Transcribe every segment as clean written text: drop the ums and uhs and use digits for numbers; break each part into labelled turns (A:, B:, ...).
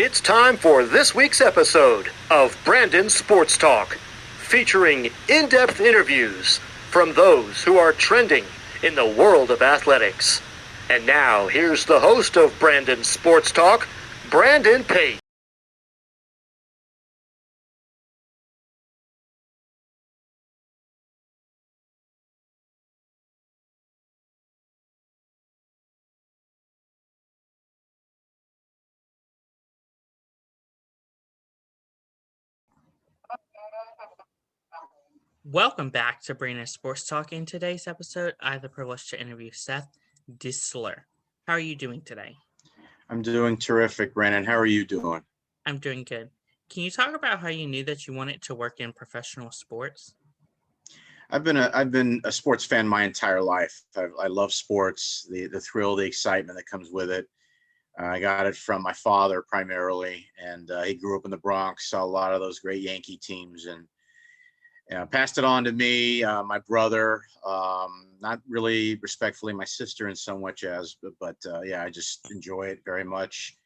A: It's time for this week's episode of Brandon Sports Talk, featuring in-depth interviews from those who are trending in the world of athletics. And now, here's the host of Brandon Sports Talk, Brandon Pate.
B: Welcome back to Brandon Sports Talk. In today's episode, I have the privilege to interview Seth Dister. How are you doing today?
C: I'm doing terrific, Brandon. How are you doing?
B: I'm doing good. Can you talk about how you knew that you wanted to work in professional sports?
C: I've been a sports fan my entire life. I love sports, the thrill, the excitement that comes with it. I got it from my father primarily, and he grew up in the Bronx, saw a lot of those great Yankee teams, and passed it on to me, my brother, not really respectfully my sister in so much as, but yeah, I just enjoy it very much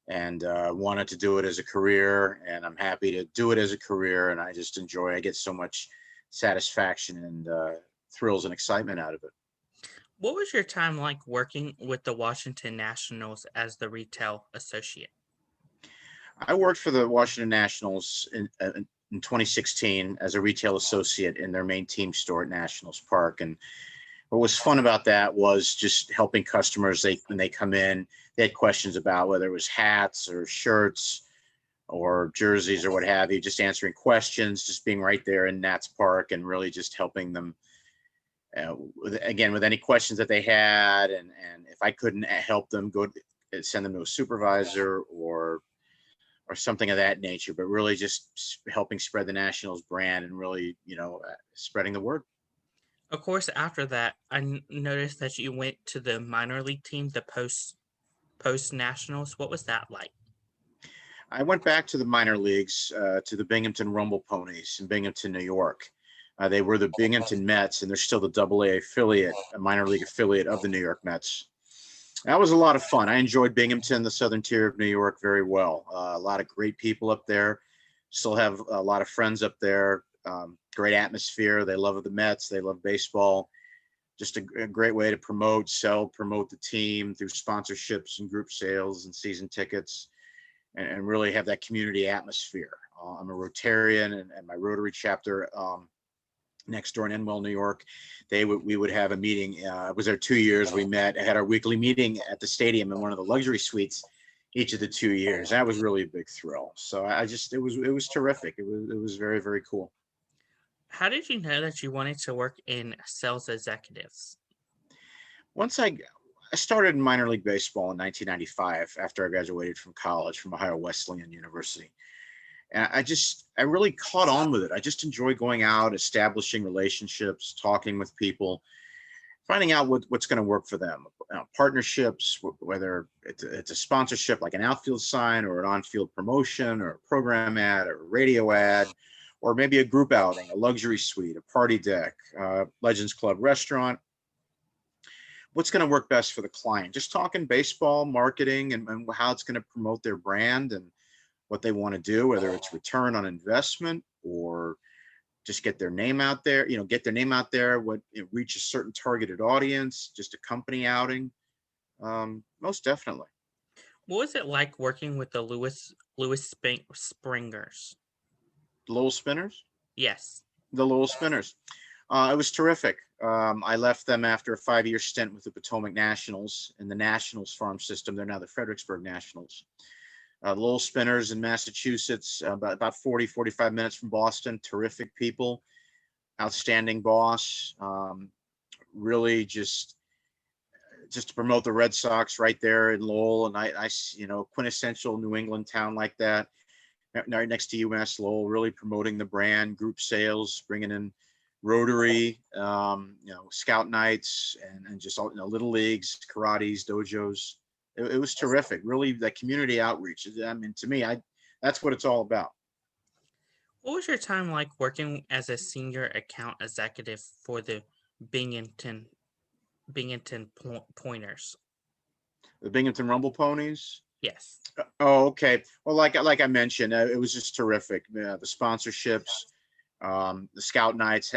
C: and wanted to do it as a career, and I'm happy to do it as a career, and I just enjoy it. I get so much satisfaction and thrills and excitement out of it.
B: What was your time like working with the Washington Nationals as the retail associate?
C: I worked for the Washington Nationals in 2016 as a retail associate in their main team store at Nationals Park. And what was fun about that was just helping customers. When they come in, they had questions about whether it was hats or shirts or jerseys or what have you, just answering questions, just being right there in Nats Park and really just helping them with any questions that they had. And if I couldn't help them, send them to a supervisor or something of that nature, but really just helping spread the Nationals brand and really, spreading the word.
B: Of course, after that, I noticed that you went to the minor league team, the post Nationals. What was that like?
C: I went back to the minor leagues, to the Binghamton Rumble Ponies in Binghamton, New York. They were the Binghamton Mets, and they're still the AA affiliate, a minor league affiliate of the New York Mets. That was a lot of fun. I enjoyed Binghamton, the southern tier of New York, very well. A lot of great people up there. Still have a lot of friends up there. Great atmosphere. They love the Mets. They love baseball. Just a great way to promote the team through sponsorships and group sales and season tickets, and really have that community atmosphere. I'm a Rotarian, and my Rotary chapter next door in Enwell, New York, we would have a meeting. I was there 2 years. We had our weekly meeting at the stadium in one of the luxury suites each of the 2 years. That was really a big thrill. So it was terrific. It was very, very cool.
B: How did you know that you wanted to work in sales executives?
C: Once I started in minor league baseball in 1995 after I graduated from college from Ohio Wesleyan University. And I really caught on with it. I just enjoy going out, establishing relationships, talking with people, finding out what's going to work for them. Partnerships, whether it's a sponsorship like an outfield sign or an on-field promotion or a program ad or a radio ad, or maybe a group outing, a luxury suite, a party deck, Legends Club restaurant. What's going to work best for the client? Just talking baseball, marketing, and how it's going to promote their brand and what they want to do, whether it's return on investment or just get their name out there, reach a certain targeted audience, just a company outing. Most definitely.
B: What was it like working with the Lewis Springers?
C: Lowell Spinners?
B: Yes.
C: The Lowell Spinners. It was terrific. I left them after a 5-year stint with the Potomac Nationals in the Nationals farm system. They're now the Fredericksburg Nationals. Lowell Spinners in Massachusetts, about 45 minutes from Boston. Terrific people, outstanding boss. Really just to promote the Red Sox right there in Lowell, and I quintessential New England town like that, right next to UMass Lowell. Really promoting the brand, group sales, bringing in Rotary, scout nights, and just little leagues, karates, dojos. It was terrific. Really, that community outreach. I mean, to me, that's what it's all about.
B: What was your time like working as a senior account executive for the Binghamton Pointers?
C: The Binghamton Rumble Ponies.
B: Yes.
C: Oh, okay. Well, like I mentioned, it was just terrific. The sponsorships, the scout nights,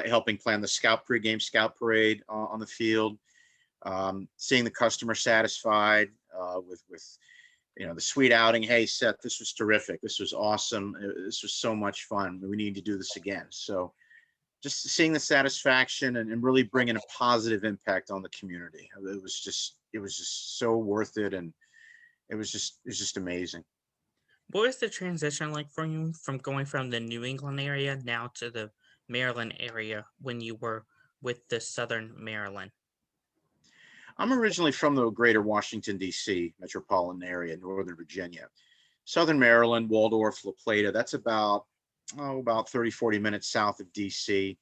C: helping plan the scout pregame scout parade on the field, seeing the customer satisfied with the sweet outing. Hey, Seth, this was terrific. This was awesome. This was so much fun. We need to do this again. So just seeing the satisfaction and really bringing a positive impact on the community. It was just so worth it. And it was just amazing.
B: What was the transition like for you from going from the New England area now to the Maryland area when you were with the Southern Maryland?
C: I'm originally from the greater Washington, D.C. metropolitan area, Northern Virginia. Southern Maryland, Waldorf, La Plata, that's about 30, 40 minutes south of D.C.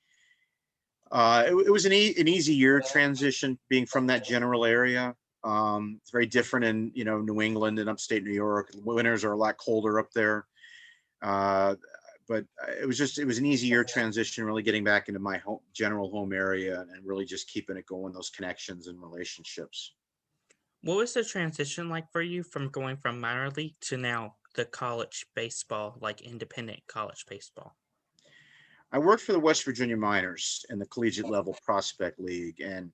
C: It was an easy year transition being from that general area. It's very different in New England and upstate New York. Winters are a lot colder up there. But it was an easy year transition, really getting back into my general home area and really just keeping it going, those connections and relationships.
B: What was the transition like for you from going from minor league to now the college baseball, like independent college baseball?
C: I worked for the West Virginia Miners in the collegiate level prospect league, and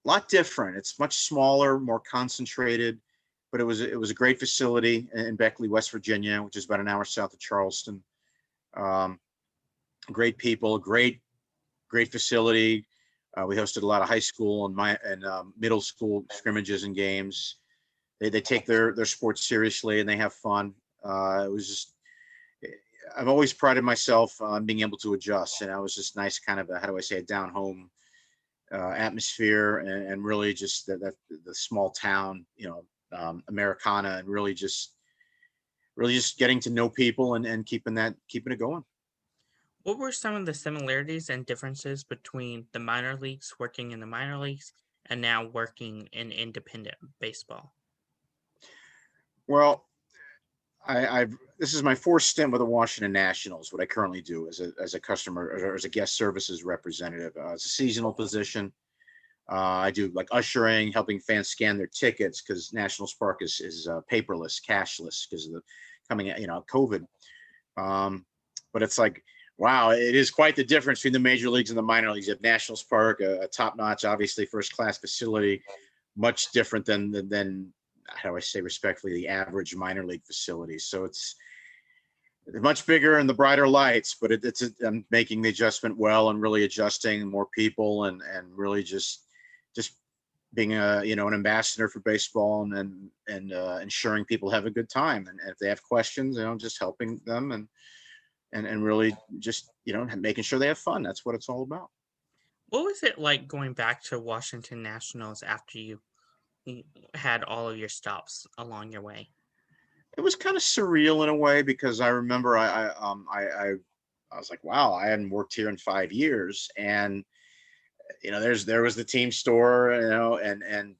C: a lot different. It's much smaller, more concentrated, but it was a great facility in Beckley, West Virginia, which is about an hour south of Charleston. Um, Great people, great facility. We hosted a lot of high school and middle school scrimmages and games. They take their sports seriously and they have fun. It was just I've always prided myself on being able to adjust, and I was just nice, kind of how do I say, a down home atmosphere, and really just the small town, Americana, and really just getting to know people and keeping it going.
B: What were some of the similarities and differences between the minor leagues, working in the minor leagues, and now working in independent baseball?
C: Well, I've this is my fourth stint with the Washington Nationals. What I currently do as a customer or as a guest services representative. It's a seasonal position. I do like ushering, helping fans scan their tickets because Nationals Park is paperless, cashless because of the coming COVID. But it's like, wow, it is quite the difference between the major leagues and the minor leagues. You have Nationals Park, a top-notch, obviously first-class facility, much different than how do I say respectfully, the average minor league facility. So it's much bigger and the brighter lights, but I'm making the adjustment well and really adjusting more people and really just being an ambassador for baseball and ensuring people have a good time. And if they have questions, just helping them and really just, making sure they have fun. That's what it's all about.
B: What was it like going back to Washington Nationals after you had all of your stops along your way?
C: It was kind of surreal in a way because I remember I was like, wow, I hadn't worked here in 5 years, and there was the team store, and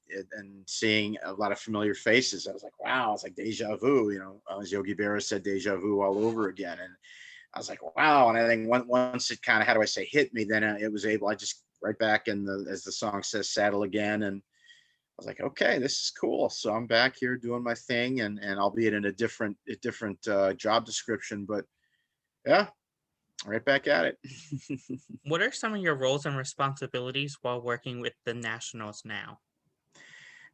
C: seeing a lot of familiar faces. I was like, wow, it's like deja vu, as Yogi Berra said, deja vu all over again. And I was like, wow. And I think once it kind of, how do I say, hit me, then I just right back in as the song says, saddle again. And I was like, okay, this is cool. So I'm back here doing my thing, and albeit in a different job description, but yeah, right back at it.
B: What are some of your roles and responsibilities while working with the Nationals now?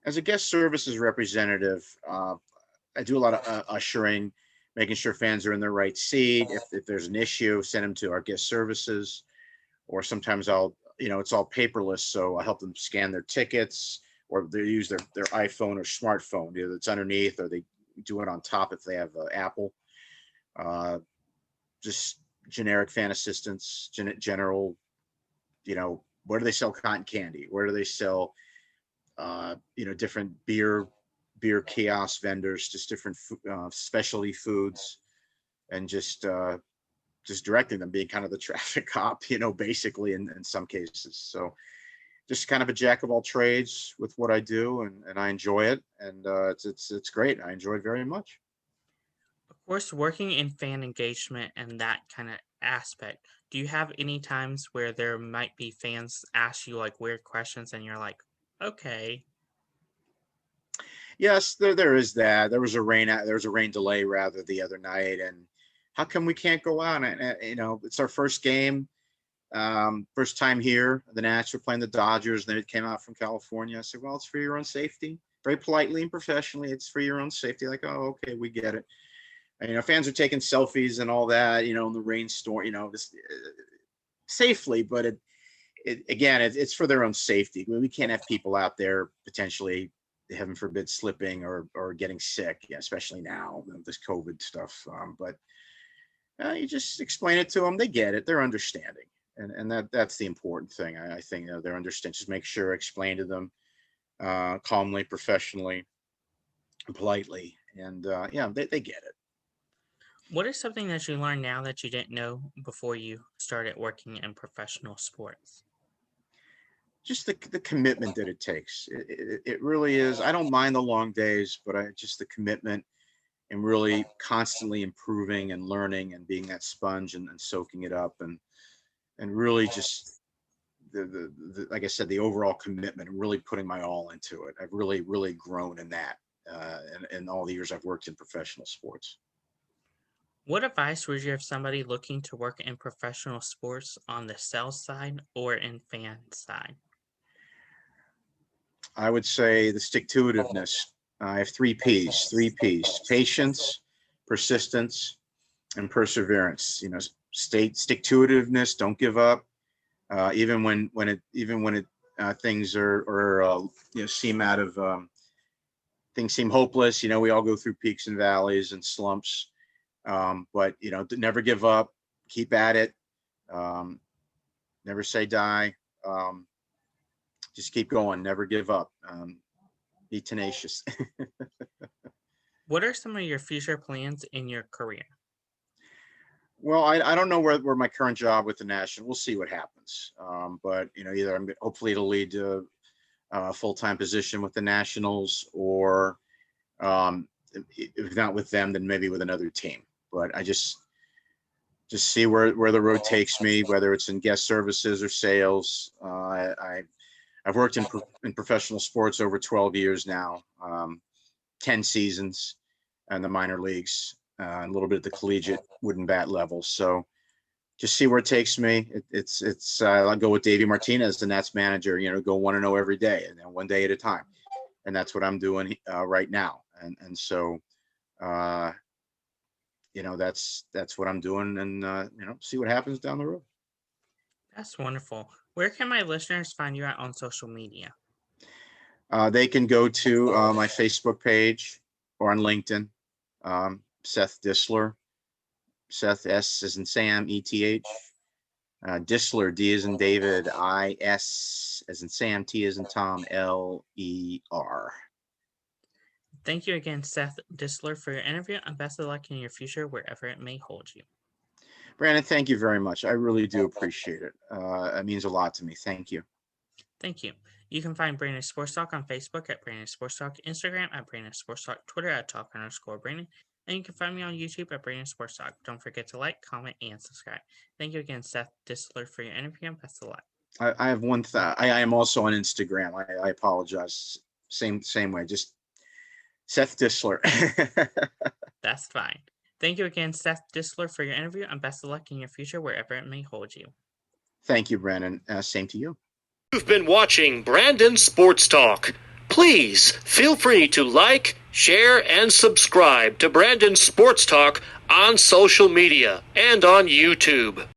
C: As a guest services representative, I do a lot of ushering, making sure fans are in their right seat. If there's an issue, send them to our guest services, or sometimes it's all paperless, so I help them scan their tickets, or they use their iPhone or smartphone. Either it's underneath, or they do it on top if they have Apple. Just generic fan assistance, general. Where do they sell cotton candy? Where do they sell different beer kiosk vendors, just different specialty foods, and just directing them, being kind of the traffic cop, basically in some cases. So just kind of a jack of all trades with what I do, and I enjoy it, and it's great. I enjoy it very much.
B: Of course, working in fan engagement and that kind of aspect, do you have any times where there might be fans ask you like weird questions and you're like, okay?
C: Yes, there is that. There was a rain delay rather the other night, and how come we can't go out? And it's our first game, first time here. The Nats were playing the Dodgers, and they came out from California. I said, well, it's for your own safety. Very politely and professionally, it's for your own safety. Like, oh, okay, we get it. And, fans are taking selfies and all that, in the rainstorm, just safely, but it's for their own safety. We can't have people out there potentially, heaven forbid, slipping or getting sick, especially now, this COVID stuff. But you just explain it to them. They get it. They're understanding. And that's the important thing. I think they're understanding. Just make sure, explain to them calmly, professionally, and politely. And they get it.
B: What is something that you learned now that you didn't know before you started working in professional sports?
C: Just the commitment that it takes. It really is. I don't mind the long days, but just the commitment and really constantly improving and learning and being that sponge and soaking it up and really just the like I said, the overall commitment and really putting my all into it. I've really, really grown in that in all the years I've worked in professional sports.
B: What advice would you have somebody looking to work in professional sports on the sales side or in fan side?
C: I would say the stick-to-itiveness. I have three P's, patience, persistence, and perseverance. Stick-to-itiveness, don't give up. Even when things are seem out of, things seem hopeless. We all go through peaks and valleys and slumps. But never give up, keep at it. Never say die. Just keep going, never give up. Be tenacious.
B: What are some of your future plans in your career?
C: Well, I don't know where my current job with the National, we'll see what happens. But either hopefully it'll lead to a full-time position with the Nationals, or if not with them, then maybe with another team. But I just see where the road takes me, whether it's in guest services or sales. I've worked in professional sports over 12 years now, 10 seasons in the minor leagues, a little bit at the collegiate wooden bat level. So just see where it takes me. I'll go with Davey Martinez, the Nats manager, go 1-0 every day, and then one day at a time. And that's what I'm doing right now. And so, that's what I'm doing, and see what happens down the road.
B: That's wonderful. Where can my listeners find you at on social media?
C: They can go to my Facebook page or on LinkedIn, Seth Dister. Seth, S as in Sam, ETH. Dister, D as in David, IS as in Sam, T as in Tom, LER.
B: Thank you again, Seth Dister, for your interview, and best of luck in your future wherever it may hold you.
C: Brandon, thank you very much. I really do appreciate it. It means a lot to me. Thank you.
B: Thank you. You can find Brandon Sports Talk on Facebook at Brandon Sports Talk, Instagram at Brandon Sports Talk, Twitter at Talk_Brandon, and you can find me on YouTube at Brandon Sports Talk. Don't forget to like, comment, and subscribe. Thank you again, Seth Dister, for your interview, and best of luck.
C: I have one thing. I am also on Instagram. I apologize. Same way. Just Seth Dister.
B: That's fine. Thank you again, Seth Dister, for your interview, and best of luck in your future wherever it may hold you.
C: Thank you, Brandon. Same to you.
A: You've been watching Brandon Sports Talk. Please feel free to like, share, and subscribe to Brandon Sports Talk on social media and on YouTube.